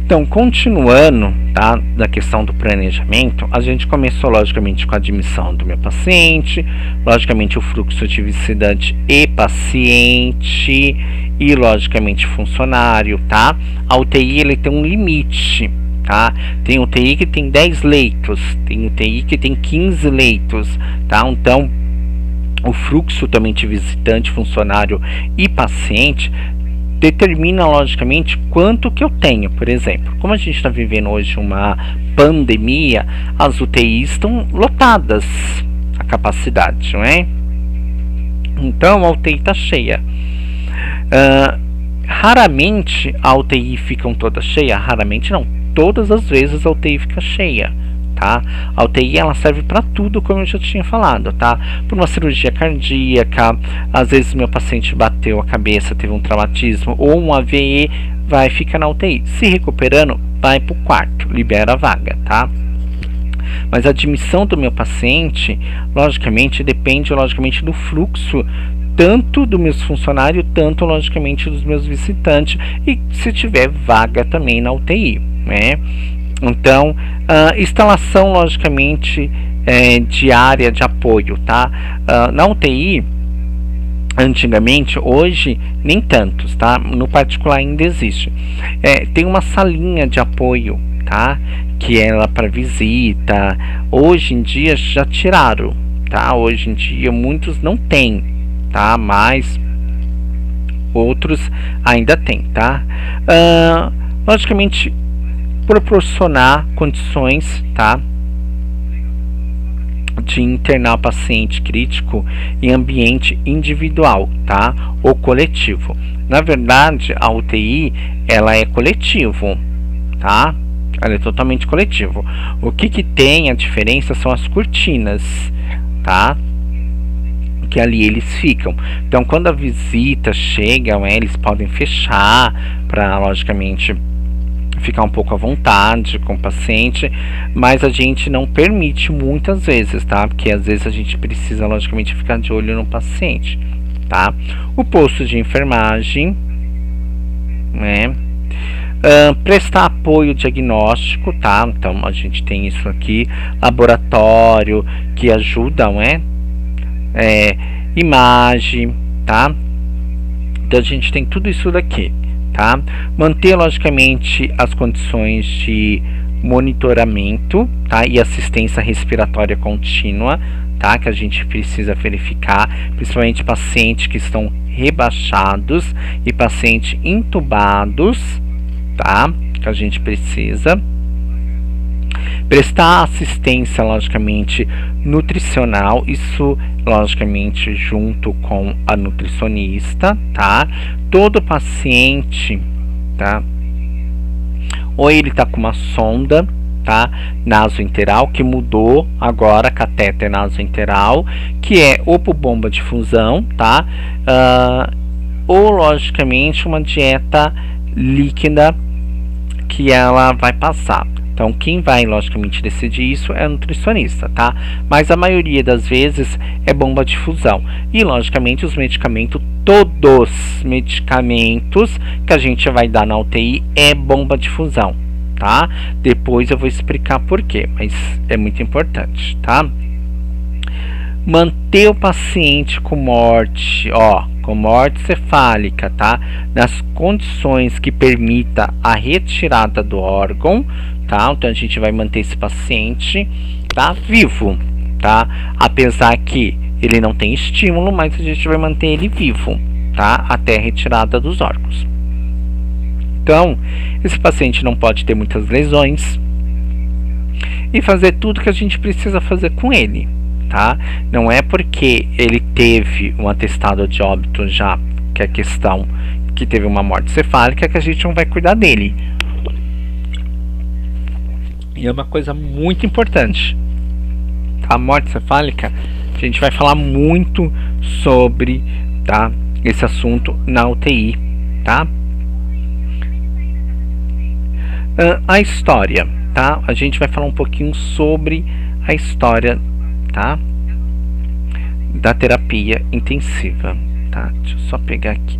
Então, continuando, tá, da questão do planejamento, a gente começou logicamente com a admissão do meu paciente, logicamente o fluxo de visitante e paciente e logicamente funcionário, tá? A UTI ele tem um limite, tá? Tem UTI que tem 10 leitos, tem UTI que tem 15 leitos, tá? Então, o fluxo também de visitante, funcionário e paciente determina logicamente quanto que eu tenho. Por exemplo, como a gente está vivendo hoje uma pandemia, as UTIs estão lotadas, a capacidade, não é? Então a UTI está cheia. Raramente a UTI fica toda cheia, raramente não, todas as vezes a UTI fica cheia. Tá? A UTI ela serve para tudo, como eu já tinha falado, tá? Por uma cirurgia cardíaca, às vezes meu paciente bateu a cabeça, teve um traumatismo ou um AVE, vai ficar na UTI. Se recuperando, vai para o quarto, libera a vaga, tá? Mas a admissão do meu paciente, logicamente, depende logicamente do fluxo tanto dos meus funcionários, tanto logicamente dos meus visitantes e se tiver vaga também na UTI, né? Então, instalação logicamente de área de apoio, tá? Na UTI, antigamente, hoje nem tantos, tá? No particular ainda existe. Tem uma salinha de apoio, tá? Que é para visita. Hoje em dia já tiraram, tá? Hoje em dia muitos não tem, tá? Mas outros ainda tem, tá? Logicamente, proporcionar condições, tá, de internar o paciente crítico em ambiente individual, tá, ou coletivo. Na verdade, a UTI ela é coletivo, tá? Ela é totalmente coletivo. O que tem a diferença são as cortinas, tá? Que ali eles ficam. Então, quando a visita chega, eles podem fechar para logicamente ficar um pouco à vontade com o paciente, mas a gente não permite muitas vezes, tá? Porque às vezes a gente precisa logicamente ficar de olho no paciente, tá? O posto de enfermagem, né? Prestar apoio diagnóstico, tá? Então a gente tem isso aqui, laboratório que ajuda, né? Imagem, tá? Então a gente tem tudo isso daqui. Tá? Manter logicamente as condições de monitoramento, tá? E assistência respiratória contínua, tá? Que a gente precisa verificar, principalmente pacientes que estão rebaixados e pacientes intubados, tá? Que a gente precisa prestar assistência logicamente nutricional, isso logicamente junto com a nutricionista, tá? Todo paciente, tá? Ou ele tá com uma sonda, tá? Nasointeral, que mudou agora, catéter nasointeral, que é ou por bomba de fusão, tá? Ou logicamente uma dieta líquida que ela vai passar. Então, quem vai, logicamente, decidir isso é o nutricionista, tá? Mas a maioria das vezes é bomba de fusão. E, logicamente, os medicamentos, todos os medicamentos que a gente vai dar na UTI é bomba de fusão, tá? Depois eu vou explicar por quê, mas é muito importante, tá? Manter o paciente com morte, com morte cefálica, tá? Nas condições que permita a retirada do órgão, tá? Então a gente vai manter esse paciente, tá, vivo, tá? Apesar que ele não tem estímulo, mas a gente vai manter ele vivo, tá? Até a retirada dos órgãos. Então, esse paciente não pode ter muitas lesões e fazer tudo que a gente precisa fazer com ele, tá? Não é porque ele teve um atestado de óbito já, que é a questão que teve uma morte cefálica, que a gente não vai cuidar dele. E é uma coisa muito importante. A morte cefálica, a gente vai falar muito sobre, tá, esse assunto na UTI, tá? A história, tá? A gente vai falar um pouquinho sobre a história, tá, da terapia intensiva, tá? Deixa eu só pegar aqui.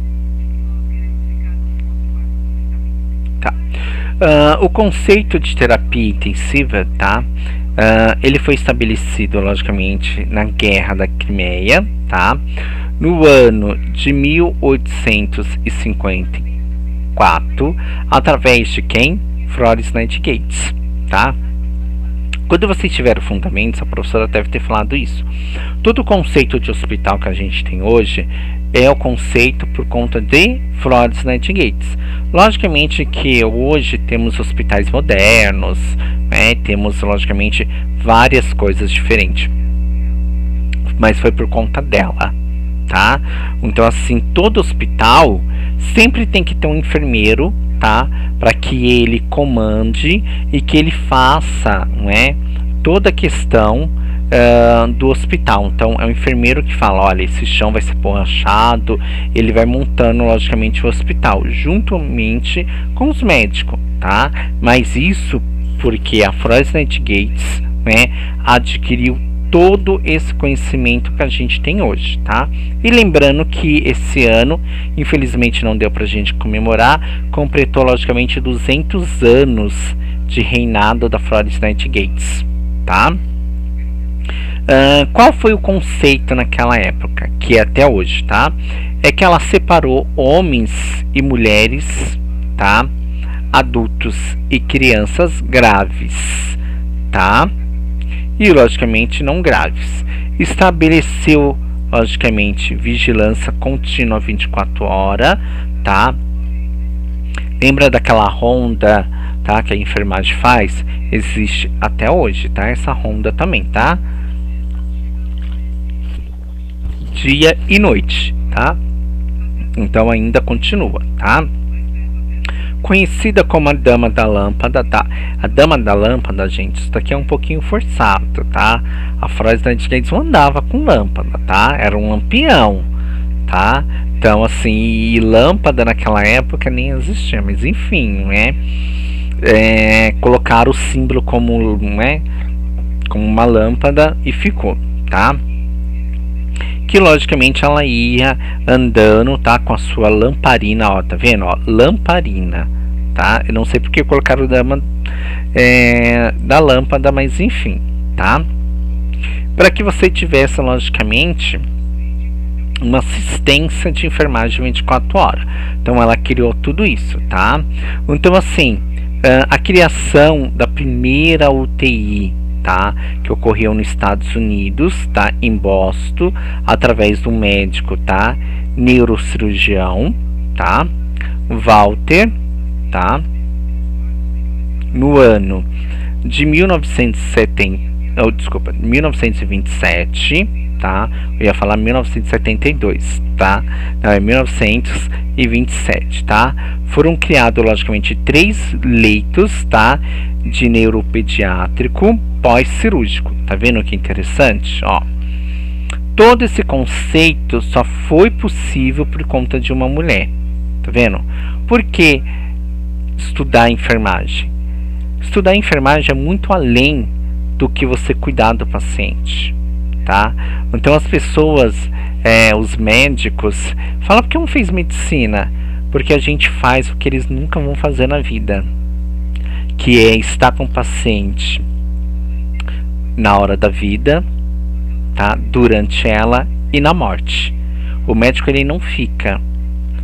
Tá. O conceito de terapia intensiva, tá? Ele foi estabelecido, logicamente, na Guerra da Crimeia, tá? No ano de 1854, através de quem? Florence Nightingale, tá? Quando vocês tiveram fundamentos, a professora deve ter falado isso. Todo o conceito de hospital que a gente tem hoje é o conceito por conta de Florence Nightingale. Logicamente que hoje temos hospitais modernos, né? Temos logicamente várias coisas diferentes, mas foi por conta dela, tá? Então assim, todo hospital sempre tem que ter um enfermeiro, tá? Para que ele comande e que ele faça, né, toda a questão do hospital. Então é o enfermeiro que fala, olha, esse chão vai ser borrachado, ele vai montando logicamente o hospital, juntamente com os médicos, tá? Mas isso porque a Florence Nightingale, né, adquiriu todo esse conhecimento que a gente tem hoje, tá? E lembrando que esse ano, infelizmente não deu pra gente comemorar, completou logicamente 200 anos de reinado da Florence Nightingale, tá? Qual foi o conceito naquela época, que é até hoje, tá? É que ela separou homens e mulheres, tá? Adultos e crianças graves, tá? E logicamente não graves. Estabeleceu logicamente vigilância contínua 24 horas, tá? Lembra daquela ronda, tá, que a enfermagem faz? Existe até hoje, tá? Essa ronda também, tá? Dia e noite, tá? Então ainda continua, tá? Conhecida como a Dama da Lâmpada, tá? A Dama da Lâmpada, gente, isso daqui é um pouquinho forçado, tá? A Florence Nightingale não andava com lâmpada, tá? Era um lampião, tá? Então, assim, lâmpada naquela época nem existia, mas enfim, né? Colocaram o símbolo como, né, como uma lâmpada e ficou, tá? Que logicamente ela ia andando, tá, com a sua lamparina, ó, tá vendo, ó, lamparina, tá? Eu não sei porque colocaram dama da lâmpada, mas enfim, tá? Para que você tivesse logicamente uma assistência de enfermagem 24 horas. Então ela criou tudo isso, tá? Então assim, a criação da primeira UTI, tá, que ocorreu nos Estados Unidos, tá, em Boston, através do médico, tá, neurocirurgião, tá, Walter, tá, no ano de 1927, tá, eu ia falar 1972, tá, não, é 1927, tá, foram criados logicamente 3 leitos, tá, de neuropediátrico pós-cirúrgico. Tá vendo que interessante? Ó, todo esse conceito só foi possível por conta de uma mulher. Tá vendo? Por que estudar enfermagem? Estudar enfermagem é muito além do que você cuidar do paciente, tá? Então as pessoas, os médicos, falam porque não fez medicina, porque a gente faz o que eles nunca vão fazer na vida, que é estar com o paciente na hora da vida, tá? Durante ela e na morte. O médico ele não fica.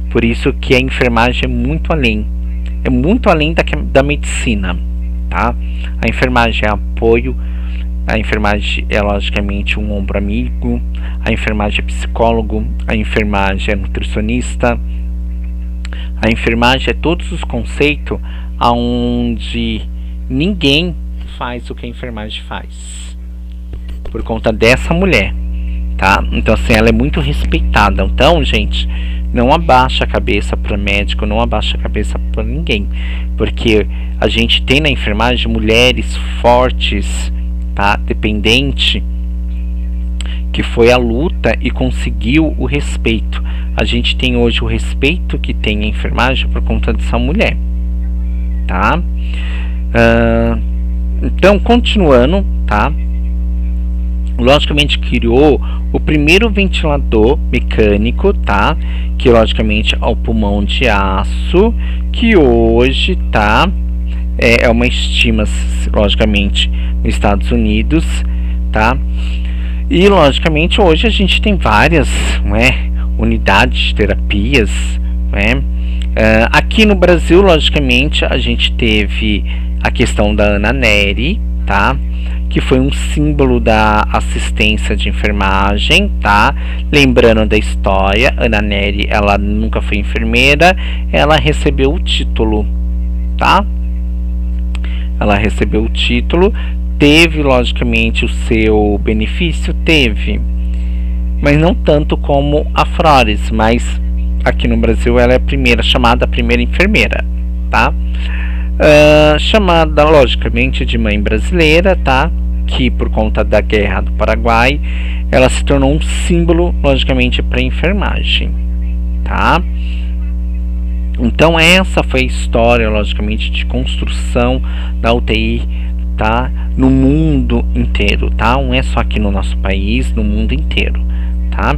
Por isso que a enfermagem é muito além da medicina, tá? A enfermagem é apoio, a enfermagem é logicamente um ombro amigo, a enfermagem é psicólogo, a enfermagem é nutricionista, a enfermagem é todos os conceitos aonde ninguém faz o que a enfermagem faz, por conta dessa mulher, tá? Então assim, ela é muito respeitada. Então, gente, não abaixa a cabeça para médico, não abaixa a cabeça para ninguém, porque a gente tem na enfermagem mulheres fortes, tá? Dependente, que foi a luta e conseguiu o respeito. A gente tem hoje o respeito que tem a enfermagem por conta dessa mulher, tá? Então, continuando, tá? Logicamente criou o primeiro ventilador mecânico, tá? Que logicamente é o pulmão de aço, que hoje, tá, é uma estima, logicamente, nos Estados Unidos, tá? E logicamente hoje a gente tem várias, né, unidades de terapias, né? Aqui no Brasil, logicamente, a gente teve a questão da Ana Nery, tá? Que foi um símbolo da assistência de enfermagem, tá? Lembrando da história, Ana Nery, ela nunca foi enfermeira, ela recebeu o título, tá? Ela recebeu o título, teve logicamente o seu benefício, teve, mas não tanto como a Flores, mas aqui no Brasil ela é chamada primeira enfermeira, tá? Chamada logicamente de mãe brasileira, tá? Que por conta da guerra do Paraguai, ela se tornou um símbolo logicamente para a enfermagem, tá? Então essa foi a história logicamente de construção da UTI, tá? No mundo inteiro, tá? Não é só aqui no nosso país, no mundo inteiro, tá?